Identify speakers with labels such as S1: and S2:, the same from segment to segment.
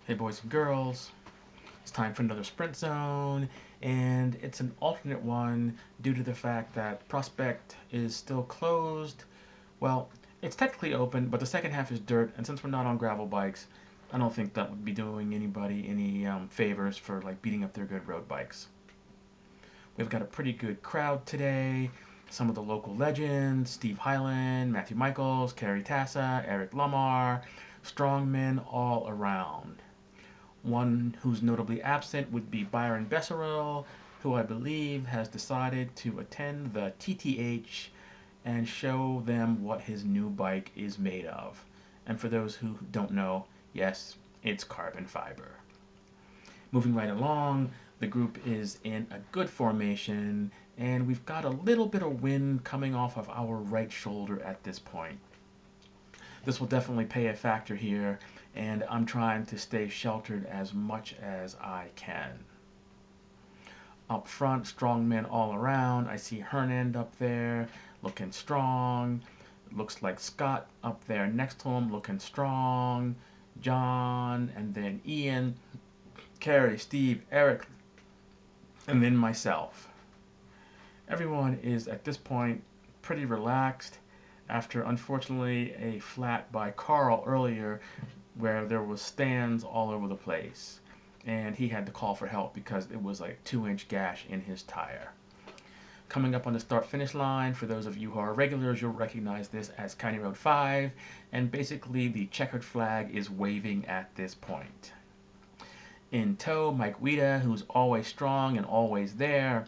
S1: Hey boys and girls, it's time for another sprint zone, and it's an alternate one due to the fact that Prospect is still closed. Well, it's technically open, but the second half is dirt, and since we're not on gravel bikes, I don't think that would be doing anybody any favors for like beating up their good road bikes. We've got a pretty good crowd today. Some of the local legends, Steve Hyland, Matthew Michaels, Kerry Tassa, Eric Lamar, strongmen all around. One who's notably absent would be Byron Besserell, who I believe has decided to attend the TTH and show them what his new bike is made of. And for those who don't know, yes, it's carbon fiber. Moving right along, the group is in a good formation, and we've got a little bit of wind coming off of our right shoulder at this point. This will definitely pay a factor here, and I'm trying to stay sheltered as much as I can. Up front, strong men all around. I see Hernand up there looking strong. Looks like Scott up there next to him looking strong. John, and then Ian, Carrie, Steve, Eric, and then myself. Everyone is at this point pretty relaxed after unfortunately a flat by Carl earlier where there was stands all over the place, and he had to call for help because it was like a 2-inch gash in his tire. Coming up on the start finish line, for those of you who are regulars, you'll recognize this as County Road 5, and basically the checkered flag is waving at this point. In tow, Mike Wida, who's always strong and always there,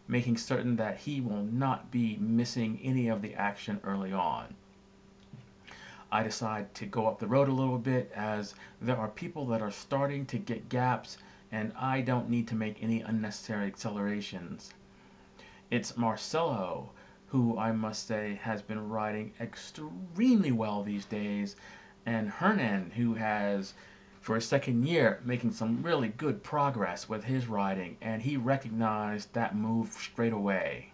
S1: making certain that he will not be missing any of the action early on. I decide to go up the road a little bit as there are people that are starting to get gaps and I don't need to make any unnecessary accelerations. It's Marcelo, who I must say has been riding extremely well these days, and Hernan, who has for his second year making some really good progress with his riding, and he recognized that move straight away.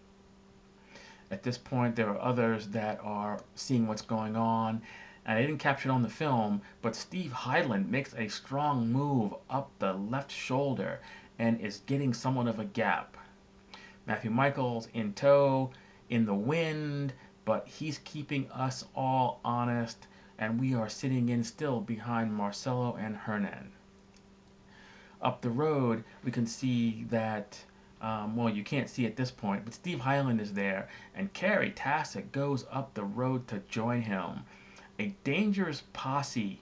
S1: At this point, there are others that are seeing what's going on, and I didn't capture it on the film, but Steve Hyland makes a strong move up the left shoulder and is getting somewhat of a gap. Matthew Michaels in tow, in the wind, but he's keeping us all honest, and we are sitting in still behind Marcelo and Hernan. Up the road, we can see that, well, you can't see at this point, but Steve Hyland is there, and Kerry Tassick goes up the road to join him. A dangerous posse,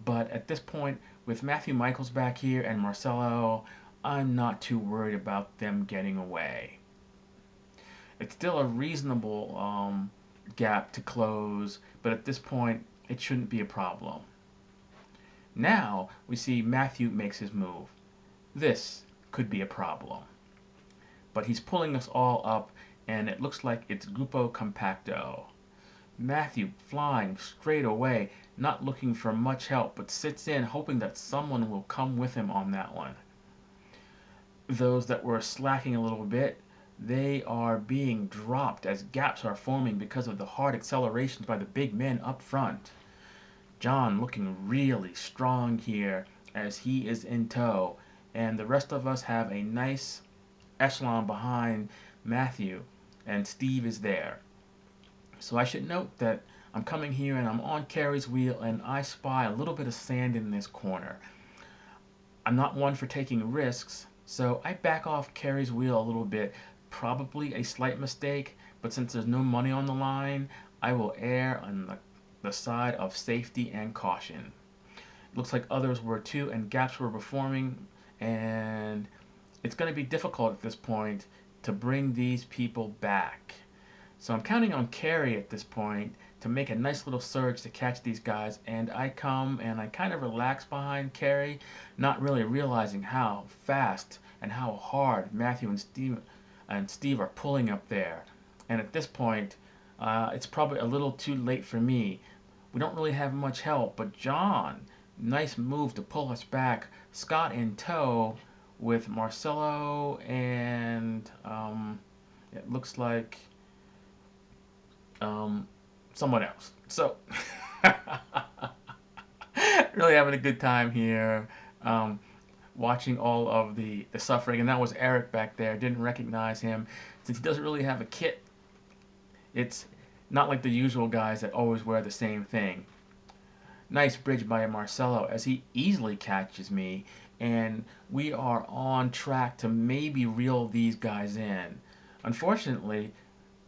S1: but at this point, with Matthew Michaels back here and Marcelo, I'm not too worried about them getting away. It's still a reasonable gap to close, but at this point, it shouldn't be a problem. Now, we see Matthew makes his move. This could be a problem. But he's pulling us all up, and it looks like it's Grupo Compacto. Matthew flying straight away, not looking for much help, but sits in, hoping that someone will come with him on that one. Those that were slacking a little bit, they are being dropped as gaps are forming because of the hard accelerations by the big men up front. John looking really strong here as he is in tow, and the rest of us have a nice echelon behind Matthew, and Steve is there. So I should note that I'm coming here and I'm on Kerry's wheel and I spy a little bit of sand in this corner. I'm not one for taking risks, so I back off Kerry's wheel a little bit. Probably a slight mistake, but since there's no money on the line, I will err on the side of safety and caution. Looks like others were too, and gaps were forming, and it's going to be difficult at this point to bring these people back. So I'm counting on Kerry at this point to make a nice little surge to catch these guys, and I come and I kind of relax behind Kerry, not really realizing how fast and how hard Matthew and Steve are pulling up there. And at this point, it's probably a little too late for me. We don't really have much help, but John, nice move to pull us back. Scott in tow with Marcelo and it looks like someone else. So, really having a good time here. um, watching all of the suffering. And that was Eric back there. Didn't recognize him. Since he doesn't really have a kit, it's not like the usual guys that always wear the same thing. Nice bridge by Marcelo as he easily catches me, and we are on track to maybe reel these guys in. Unfortunately,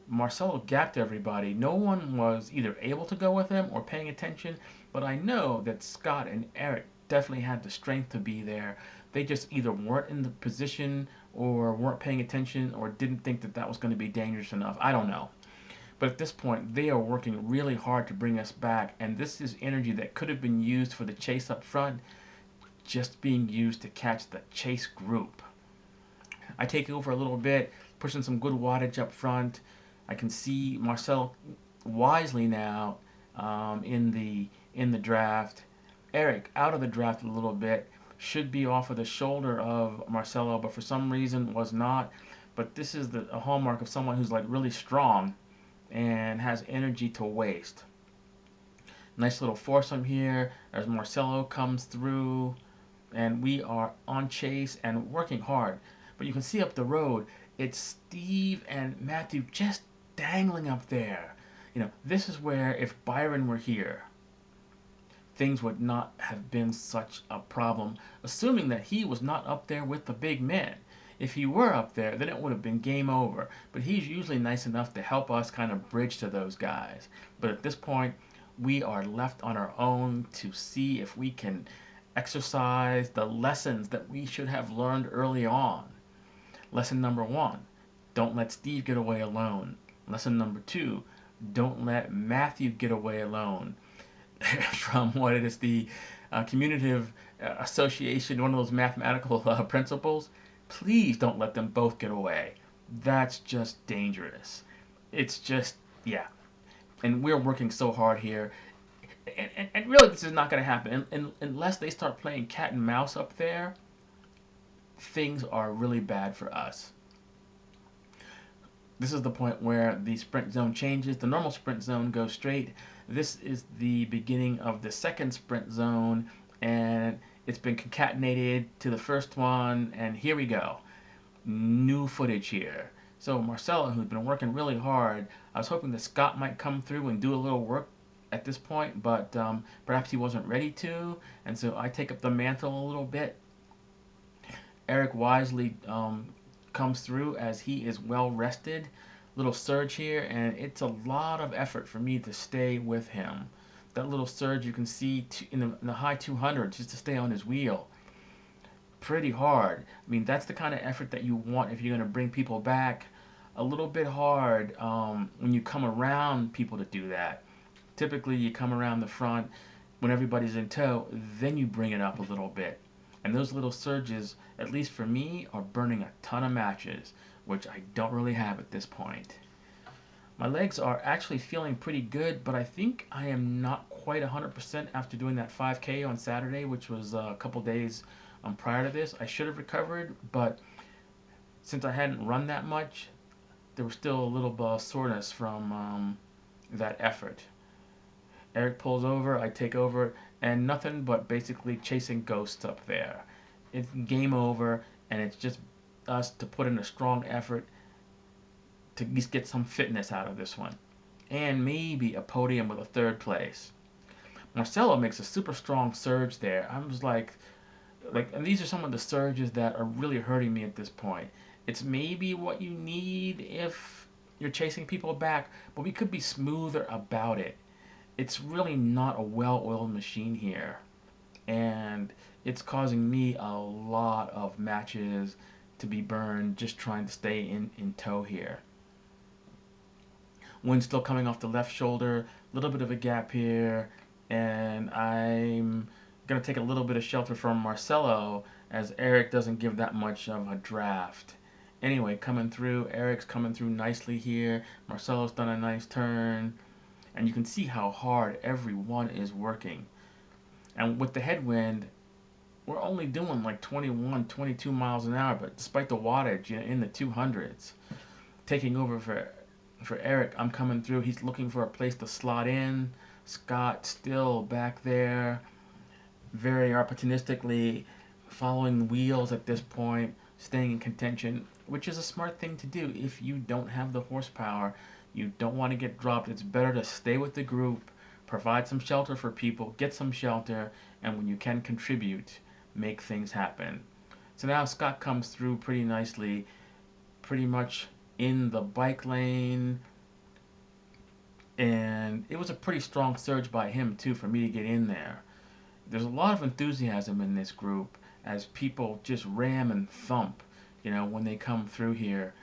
S1: Marcelo gapped everybody. No one was either able to go with him or paying attention, but I know that Scott and Eric definitely had the strength to be there. They just either weren't in the position or weren't paying attention or didn't think that that was going to be dangerous enough. I don't know. But at this point, they are working really hard to bring us back, and this is energy that could have been used for the chase up front, just being used to catch the chase group. I take over a little bit, pushing some good wattage up front. I can see Marcel wisely now in the draft. Eric out of the draft a little bit, should be off of the shoulder of Marcelo, but for some reason was not. But this is a hallmark of someone who's like really strong and has energy to waste. Nice little foursome here as Marcelo comes through, and we are on chase and working hard. But you can see up the road, it's Steve and Matthew just dangling up there. This is where if Byron were here, things would not have been such a problem, assuming that he was not up there with the big men. If he were up there, then it would have been game over. But he's usually nice enough to help us kind of bridge to those guys. But at this point, we are left on our own to see if we can exercise the lessons that we should have learned early on. Lesson number one, don't let Steve get away alone. Lesson number two, don't let Matthew get away alone. From what it is, the commutative association, one of those mathematical principles, please don't let them both get away. That's just dangerous. It's just, yeah. And we're working so hard here. And really, this is not going to happen. Unless they start playing cat and mouse up there, things are really bad for us. This is the point where the sprint zone changes. The normal sprint zone goes straight. This is the beginning of the second sprint zone, and it's been concatenated to the first one, and here we go. New footage here. So Marcelo, who's been working really hard, I was hoping that Scott might come through and do a little work at this point, but perhaps he wasn't ready to, and so I take up the mantle a little bit. Eric wisely comes through as he is well rested. Little surge here, and it's a lot of effort for me to stay with him. That little surge you can see in the high 200s just to stay on his wheel. Pretty hard. I mean, that's the kind of effort that you want if you're going to bring people back. A little bit hard when you come around people to do that. Typically, you come around the front when everybody's in tow, then you bring it up a little bit. And those little surges, at least for me, are burning a ton of matches, which I don't really have at this point. My legs are actually feeling pretty good, but I think I am not quite 100% after doing that 5K on Saturday, which was a couple days prior to this. I should have recovered, but since I hadn't run that much, there was still a little soreness from that effort. Eric pulls over, I take over, and nothing but basically chasing ghosts up there. It's game over, and it's just us to put in a strong effort to at least get some fitness out of this one. And maybe a podium with a third place. Marcelo makes a super strong surge there. I was like, and these are some of the surges that are really hurting me at this point. It's maybe what you need if you're chasing people back, but we could be smoother about it. It's really not a well-oiled machine here, and it's causing me a lot of matches to be burned just trying to stay in tow here. Wind still coming off the left shoulder, a little bit of a gap here, and I'm going to take a little bit of shelter from Marcelo as Eric doesn't give that much of a draft. Anyway, coming through, Eric's coming through nicely here. Marcelo's done a nice turn, and you can see how hard everyone is working. And with the headwind, we're only doing like 21, 22 miles an hour, but despite the wattage in the 200s. Taking over for Eric, I'm coming through. He's looking for a place to slot in. Scott still back there, very opportunistically following the wheels at this point, staying in contention, which is a smart thing to do if you don't have the horsepower. You don't want to get dropped. It's better to stay with the group, provide some shelter for people, get some shelter, and when you can contribute, make things happen. So now Scott comes through pretty nicely, pretty much in the bike lane, and it was a pretty strong surge by him too for me to get in there. There's a lot of enthusiasm in this group as people just ram and thump, when they come through here.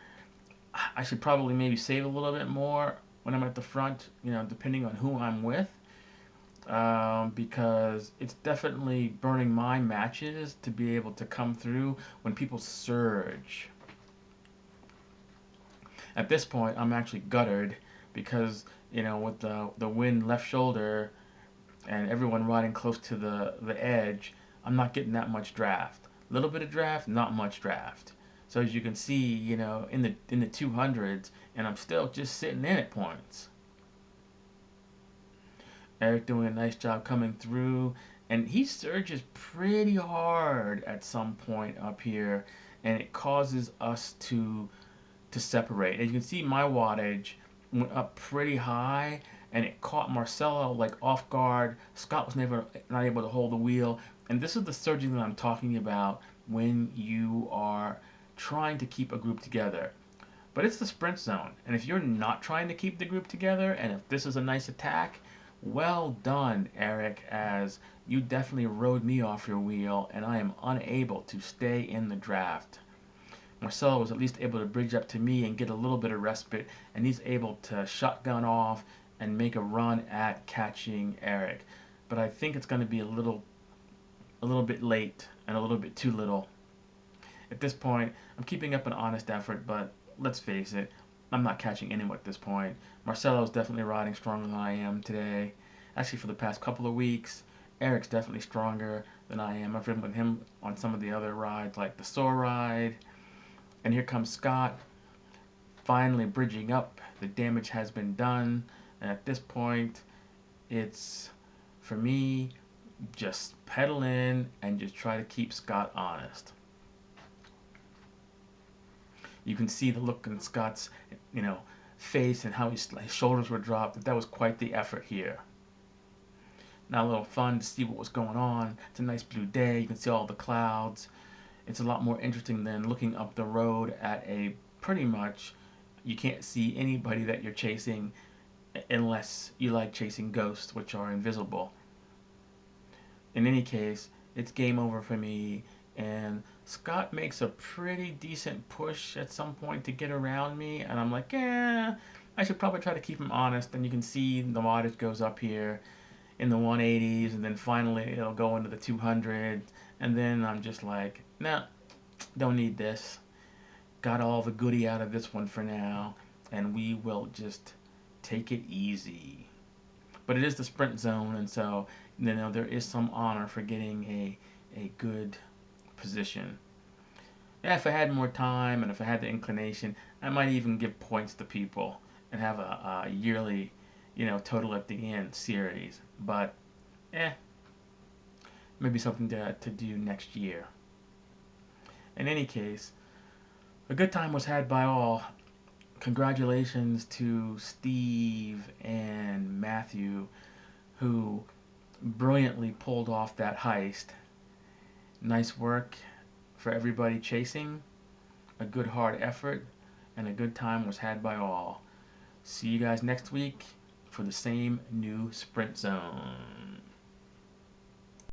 S1: I should probably maybe save a little bit more when I'm at the front, depending on who I'm with, because it's definitely burning my matches to be able to come through when people surge. At this point, I'm actually guttered because, with the wind left shoulder and everyone riding close to the edge, I'm not getting that much draft. A little bit of draft, not much draft. So as you can see, in the 200s, and I'm still just sitting in at points. Eric doing a nice job coming through, and he surges pretty hard at some point up here, and it causes us to separate. As you can see, my wattage went up pretty high, and it caught Marcelo like off guard. Scott was never not able to hold the wheel, and this is the surging that I'm talking about when you are trying to keep a group together. But it's the sprint zone, and if you're not trying to keep the group together, and if this is a nice attack, well done, Eric, as you definitely rode me off your wheel, and I am unable to stay in the draft. Marcelo was at least able to bridge up to me and get a little bit of respite, and he's able to shotgun off and make a run at catching Eric. But I think it's going to be a little bit late and a little bit too little. At this point, I'm keeping up an honest effort, but let's face it, I'm not catching anyone at this point. Marcelo is definitely riding stronger than I am today. Actually, for the past couple of weeks, Eric's definitely stronger than I am. I've ridden with him on some of the other rides, like the Soar ride. And here comes Scott, finally bridging up. The damage has been done. And at this point, it's, for me, just pedal in and just try to keep Scott honest. You can see the look in Scott's, face and how his shoulders were dropped. That was quite the effort here. Now a little fun to see what was going on. It's a nice blue day. You can see all the clouds. It's a lot more interesting than looking up the road at a pretty much you can't see anybody that you're chasing unless you like chasing ghosts, which are invisible. In any case, it's game over for me, and Scott makes a pretty decent push at some point to get around me, and I'm like, I should probably try to keep him honest. And you can see the wattage goes up here in the 180s, and then finally it'll go into the 200s, and then I'm just like, nah, don't need this. Got all the goodie out of this one for now, and we will just take it easy. But it is the sprint zone, and so there is some honor for getting a good position. Yeah, if I had more time and if I had the inclination, I might even give points to people and have a yearly, total at the end series. But, maybe something to do next year. In any case, a good time was had by all. Congratulations to Steve and Matthew, who brilliantly pulled off that heist. Nice work for everybody chasing, a good hard effort, and a good time was had by all. See you guys next week for the same new sprint zone.